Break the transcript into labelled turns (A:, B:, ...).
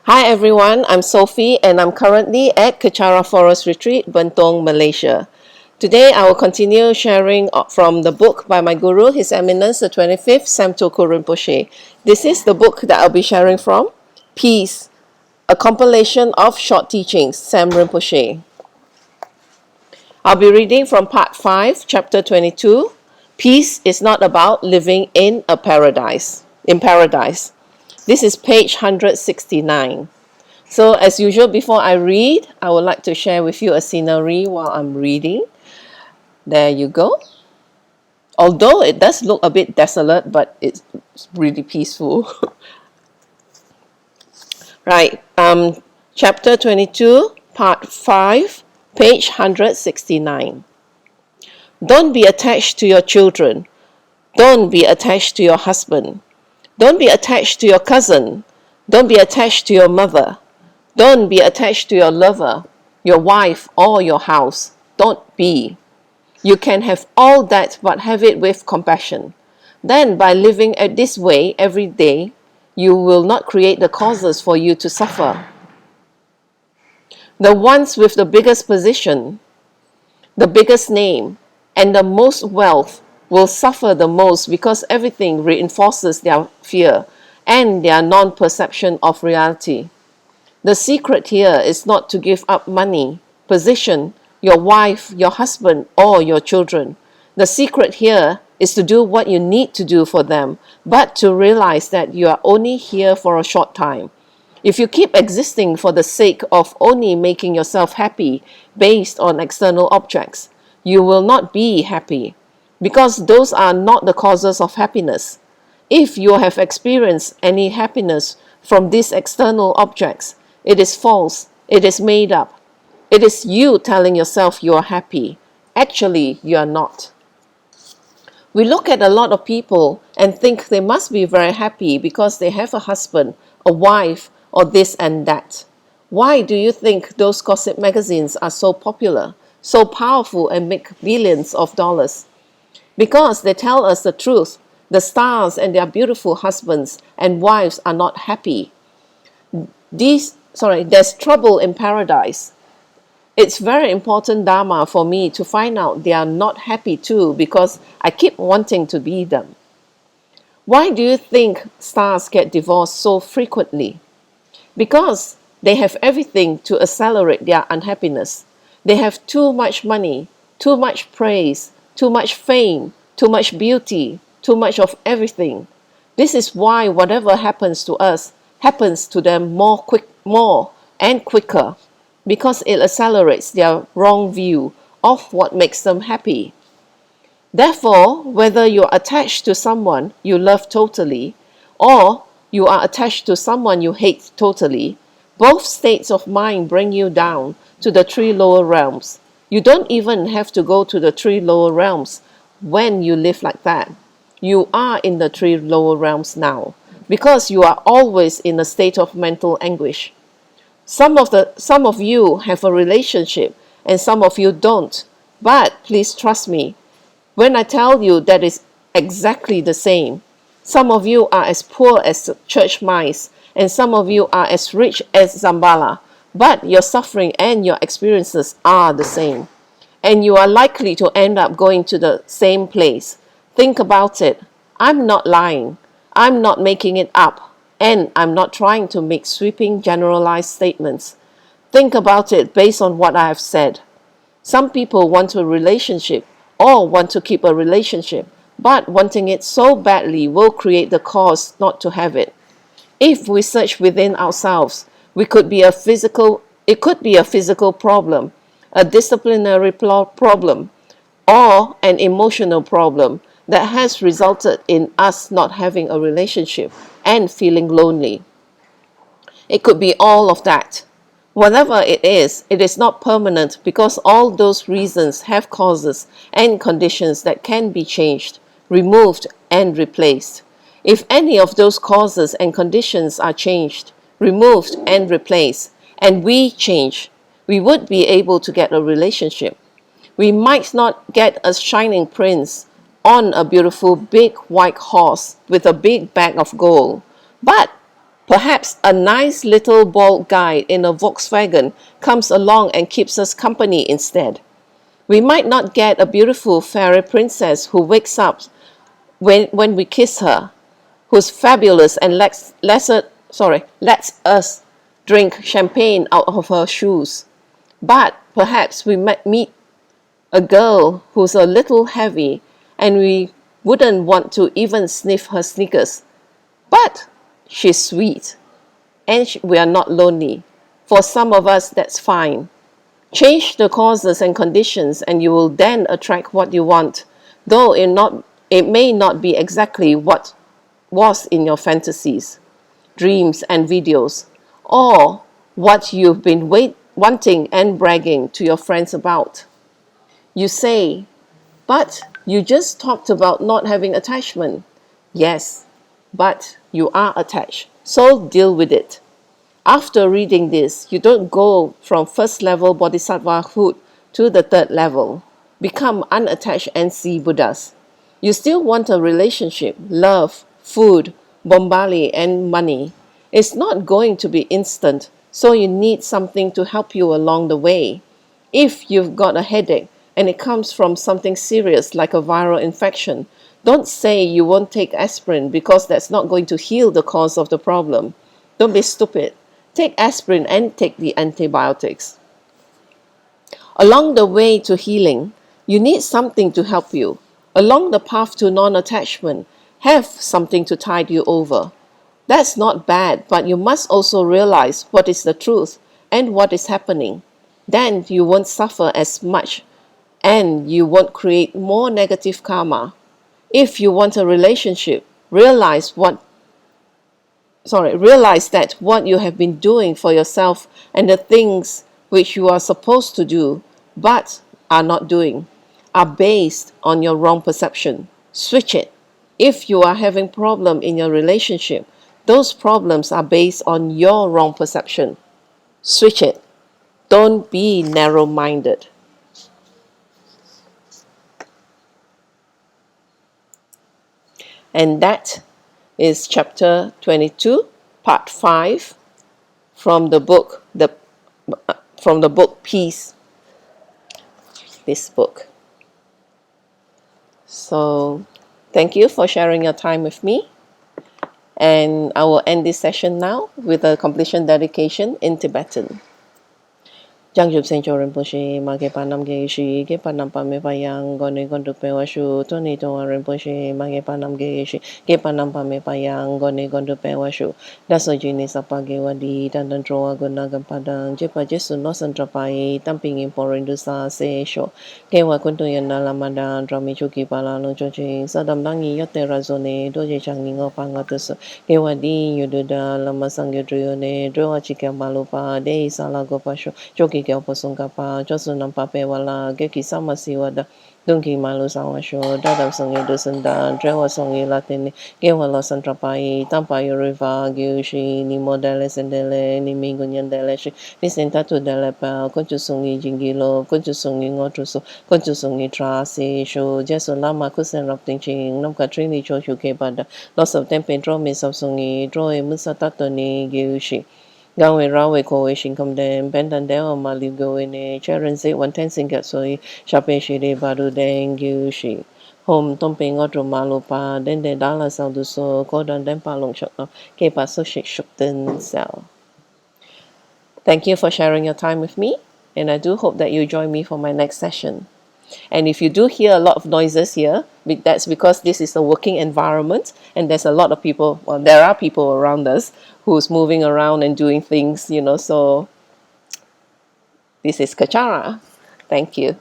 A: Hi everyone, I'm Sophie and I'm currently at Kechara Forest Retreat, Bentong, Malaysia. Today I will continue sharing from the book by my guru, His Eminence the 25th Samtoko Rinpoche. This is the book that I'll be sharing from, Peace, a compilation of short teachings, Sam Rinpoche. I'll be reading from part 5, chapter 22. Peace is not about living in paradise. This is page 169. So as usual, before I read, I would like to share with you a scenery while I'm reading. There you go. Although it does look a bit desolate, but it's really peaceful. Right, chapter 22, part 5, page 169. Don't be attached to your children. Don't be attached to your husband. Don't be attached to your cousin. Don't be attached to your mother. Don't be attached to your lover, your wife, or your house. Don't be. You can have all that, but have it with compassion. Then, by living at this way every day, you will not create the causes for you to suffer. The ones with the biggest position, the biggest name, and the most wealth will suffer the most because everything reinforces their fear and their non-perception of reality. The secret here is not to give up money, position, your wife, your husband, or your children. The secret here is to do what you need to do for them, but to realize that you are only here for a short time. If you keep existing for the sake of only making yourself happy based on external objects, you will not be happy, because those are not the causes of happiness. If you have experienced any happiness from these external objects, it is false. It is made up. It is you telling yourself you are happy. Actually, you are not. We look at a lot of people and think they must be very happy because they have a husband, a wife, or this and that. Why do you think those gossip magazines are so popular, so powerful, and make billions of dollars? Because they tell us the truth. The stars and their beautiful husbands and wives are not happy. There's trouble in paradise. It's very important dharma for me to find out they are not happy too, because I keep wanting to be them. Why do you think stars get divorced so frequently? Because they have everything to accelerate their unhappiness. They have too much money, too much praise, too much fame, too much beauty, too much of everything. This is why whatever happens to us happens to them more and quicker, because it accelerates their wrong view of what makes them happy. Therefore, whether you're attached to someone you love totally, or you are attached to someone you hate totally, both states of mind bring you down to the three lower realms. You don't even have to go to the three lower realms when you live like that. You are in the three lower realms now, because you are always in a state of mental anguish. Some of you have a relationship and some of you don't. But please trust me when I tell you that it's exactly the same. Some of you are as poor as church mice, and some of you are as rich as Zambala. But your suffering and your experiences are the same. And you are likely to end up going to the same place. Think about it. I'm not lying. I'm not making it up. And I'm not trying to make sweeping generalized statements. Think about it based on what I have said. Some people want a relationship or want to keep a relationship, but wanting it so badly will create the cause not to have it. If we search within ourselves, it could be a physical problem, a disciplinary problem, or an emotional problem that has resulted in us not having a relationship and feeling lonely. It could be all of that. Whatever it is not permanent, because all those reasons have causes and conditions that can be changed, removed, and replaced. If any of those causes and conditions are changed, removed, and replaced, and we change, we would be able to get a relationship. We might not get a shining prince on a beautiful big white horse with a big bag of gold, but Perhaps a nice little bald guy in a Volkswagen comes along and keeps us company instead. We might not get a beautiful fairy princess who wakes up when we kiss her, who's fabulous and lets us drink champagne out of her shoes. But perhaps we might meet a girl who's a little heavy and we wouldn't want to even sniff her sneakers. But she's sweet and we are not lonely. For some of us, that's fine. Change the causes and conditions and you will then attract what you want, though it may not be exactly what was in your fantasies, dreams, and videos, or what you've been wanting and bragging to your friends about. You say, but you just talked about not having attachment. Yes, but you are attached, so deal with it. After reading this, you don't go from first level bodhisattvahood to the third level, become unattached and see Buddhas. You still want a relationship, love, food, bombali, and money. It's not going to be instant, so you need something to help you along the way. If you've got a headache and it comes from something serious like a viral infection, don't say you won't take aspirin because that's not going to heal the cause of the problem. Don't be stupid. Take aspirin and take the antibiotics. Along the way to healing, you need something to help you. Along the path to non-attachment, have something to tide you over. That's not bad, but you must also realize what is the truth and what is happening. Then you won't suffer as much and you won't create more negative karma. If you want a relationship, realize that what you have been doing for yourself and the things which you are supposed to do but are not doing are based on your wrong perception. Switch it. If you are having problem in your relationship, those problems are based on your wrong perception. Switch it. Don't be narrow-minded. And that is chapter 22, part 5 from the book Peace. This book. So thank you for sharing your time with me. And I will end this session now with a completion dedication in Tibetan. Jangjub Sencho Rinpoche, Mage Panam Geishi, Ge Panam Pame Payang, Gone Gondu Pewashu, Tony Toa Rinpoche, Mage Panam Geishi, Ge Panam Pame Payang, Gone Gondu Pewashu, Daso Jini Sapage Wadi, Dandan Troa Gunagan Padang, Jepa Jesu Nosan Trapai, Tamping in Porindusa, Se Sho, Kewa Kuntu Yanda Lamadan, Drami Chuki Palano Chochi, Sadam Dangi Yote Razone, Doje Changingo Pangatus, Kewadi Yududa, Lama Sangyo Droa Chika Balupa, De Salago Pasho, Choki Posungapa, Josunam Pape Wala, Geki Samasiwada, Dunki Malu Sawasho, Dadam Songi Dusunda, Drewa Songi Latini, Gewala Santrapai, Tampayo Riva, Gyushi, Ni Modeles and Dele, Ni Mingunyan Deleshi, Nisentatu Delepa, Conchusungi Jingilo, Conchusungi Ngotuso, Conchusungi Trasi, Sho, Jesulama Kusen Rapting, Nam Katrini Choshu Kebada, loss of Tempe Dromis of Sungi, Droe Musatatoni, Gyushi. Gawe rawe ko shin kam den bendan de ma li go ne charan se 110 singat soi shape shi de badu den gyu shi hom tom ping otro malo pa den de dala sao du so ko dan den pa long shot no ke pa so shik shuk den sao. Thank you for sharing your time with me, and I do hope that you join me for my next session. And if you do hear a lot of noises here, that's because this is a working environment and there's a lot of people, well, there are people around us who's moving around and doing things, so this is Kachara. Thank you.